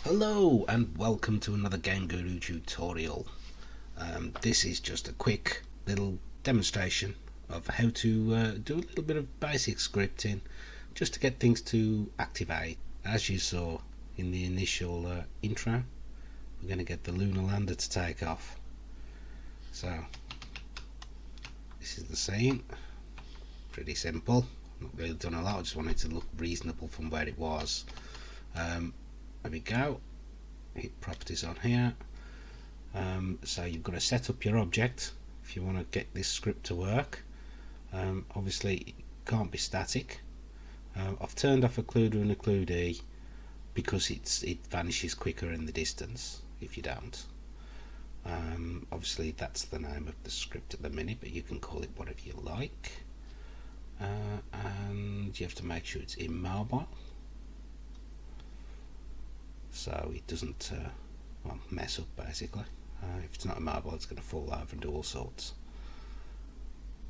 Hello and welcome to another Game Guru tutorial. This is just a quick little demonstration of how to do a little bit of basic scripting just to get things to activate. As you saw in the initial intro, we're going to get the lunar lander to take off. So this is the scene, pretty simple, not really done a lot, I just wanted to look reasonable from where it was. There we go, hit properties on here. So you've got to set up your object if you want to get this script to work. Obviously it can't be static. I've turned off occluder and occludee because it vanishes quicker in the distance if you don't. Obviously that's the name of the script at the minute, but you can call it whatever you like. And you have to make sure it's immobile, so it doesn't mess up basically. If it's not immobile, it's going to fall over and do all sorts.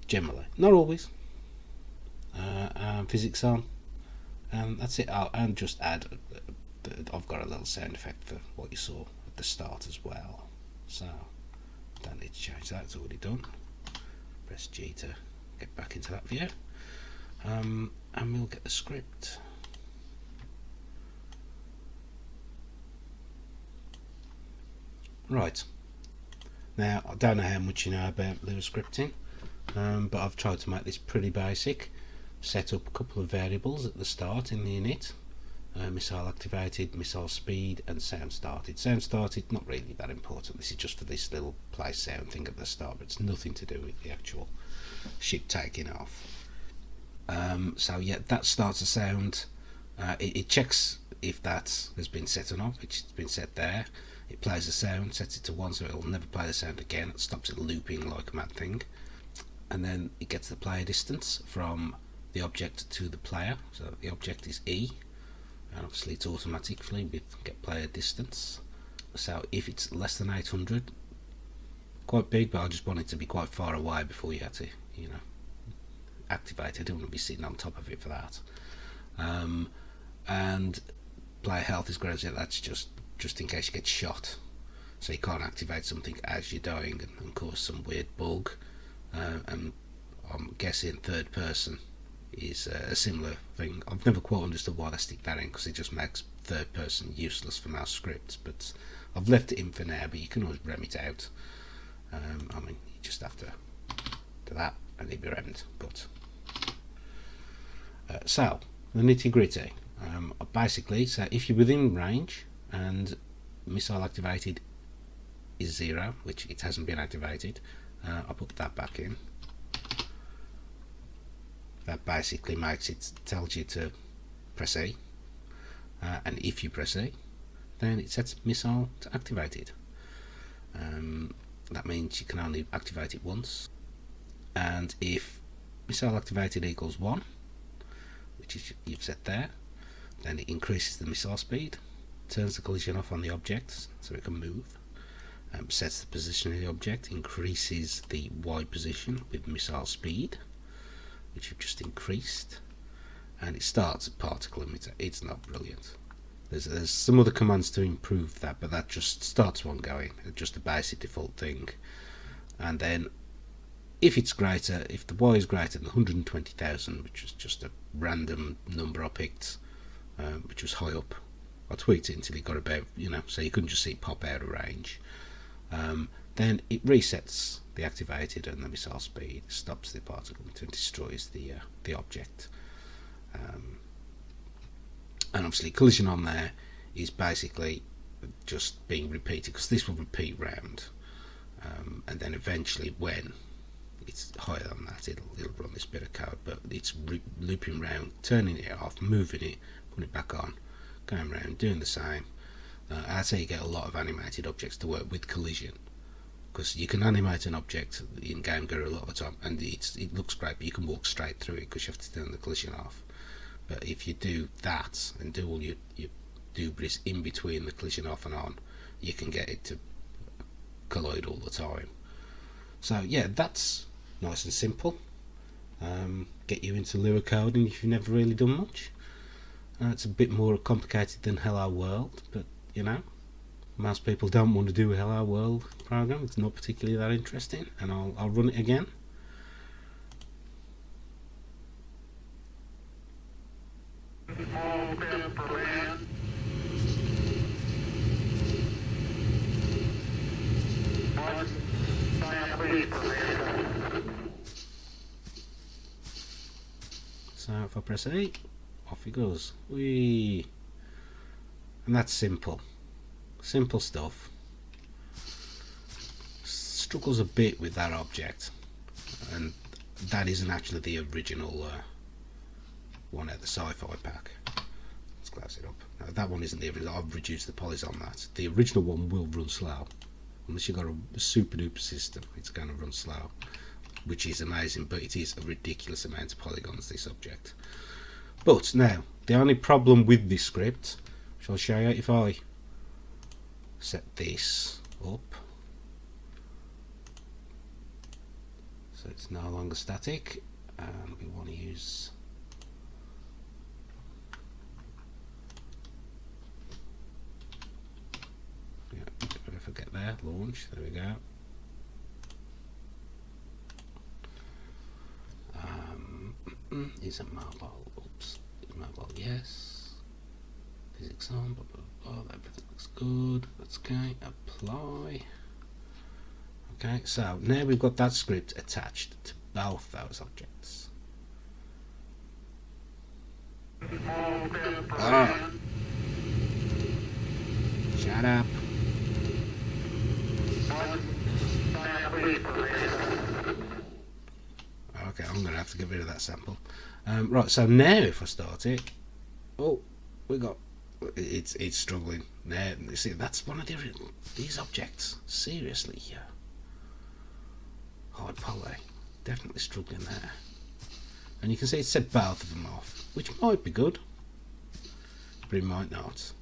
Generally, not always. Physics on, and that's it. And just add, I've got a little sound effect for what you saw at the start as well, so don't need to change that, it's already done. Press G to get back into that view, and we'll get the script. Right, now I don't know how much you know about Lunar scripting, but I've tried to make this pretty basic. Set up a couple of variables at the start in the init, missile activated, missile speed, and sound started. Sound started, not really that important, this is just for this little play sound thing at the start, but it's nothing to do with the actual ship taking off. So yeah, that starts a sound. It checks if that has been set or not, which has been set there. It plays the sound, sets it to 1 so it'll never play the sound again, it stops it looping like a mad thing, and then it gets the player distance from the object to the player, so the object is E, and obviously it's automatically with get player distance. So if it's less than 800, quite big, but I just want it to be quite far away before you have to, you know, activate it. I don't want to be sitting on top of it for that. And player health is greater, that's just in case you get shot, so you can't activate something as you're dying and cause some weird bug. And I'm guessing third person is a similar thing. I've never quite understood why they stick that in, because it just makes third person useless for most scripts, but I've left it in for now, but you can always rem it out. I mean, you just have to do that and it'll be remmed. But so the nitty gritty, basically, so if you're within range and missile activated is 0, which it hasn't been activated, I'll put that back in. That basically makes it, tells you to press E, and if you press E, then it sets missile to activated. That means you can only activate it once, and if missile activated equals 1, which is you've set there, then it increases the missile speed, turns the collision off on the object so it can move, sets the position of the object, increases the Y position with missile speed, which you've just increased, and it starts at particle emitter. It's not brilliant. There's some other commands to improve that, but that just starts one going. It's just a basic default thing. And then if it's greater, if the Y is greater than 120,000, which was just a random number I picked, which was high up, I tweaked it until it got about, you know, so you couldn't just see it pop out of range. Then it resets the activated and the missile speed, stops the particle and destroys the object. And obviously collision on there is basically just being repeated, because this will repeat round, and then eventually when it's higher than that it'll run this bit of code, but it's looping round, turning it off, moving it, putting it back on, going around doing the same. That's how you get a lot of animated objects to work with collision. because you can animate an object in Game Guru a lot of the time, and it looks great, but you can walk straight through it because you have to turn the collision off. But if you do that and do all your debris in between the collision off and on, you can get it to collide all the time. So yeah, that's nice and simple. Get you into Lua coding if you've never really done much. It's a bit more complicated than Hello World, but you know, most people don't want to do a Hello World program. It's not particularly that interesting, and I'll run it again. So if I press A, off he goes. Whee! And that's simple. Simple stuff. Struggles a bit with that object, and that isn't actually the original one at the sci-fi pack. Let's close it up. No, that one isn't the original. I've reduced the polys on that. The original one will run slow. Unless you've got a super duper system, it's going to run slow, which is amazing, but it is a ridiculous amount of polygons, this object. But now, the only problem with this script, which I'll show you if I set this up, so it's no longer static, and we want to use if I get there, launch, there we go. Is it mobile? Oops, is mobile? Yes. Physics on, blah, blah, blah. Everything looks good. That's okay. Apply. Okay, so now we've got that script attached to both those objects. Oh. Shut up. Okay, I'm going to have to get rid of that sample. Right, so now if I start it, oh, it's struggling. Now, you see, that's one of these objects. Seriously, yeah. Hard poly, definitely struggling there. And you can see it set both of them off, which might be good, but it might not.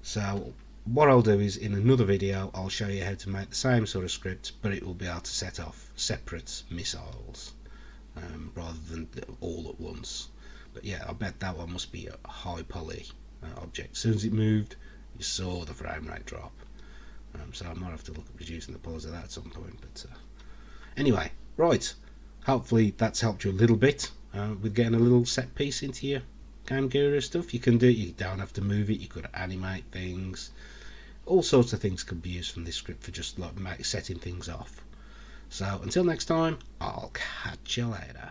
So what I'll do is in another video I'll show you how to make the same sort of script, but it will be able to set off separate missiles rather than all at once. But yeah, I bet that one must be a high poly object. As soon as it moved, you saw the frame rate drop. So I might have to look at reducing the polys of that at some point. But anyway, right. Hopefully that's helped you a little bit with getting a little set piece into your Game Guru stuff. You can do it. You don't have to move it. You could animate things. All sorts of things could be used from this script for just like setting things off. So until next time, I'll catch you later.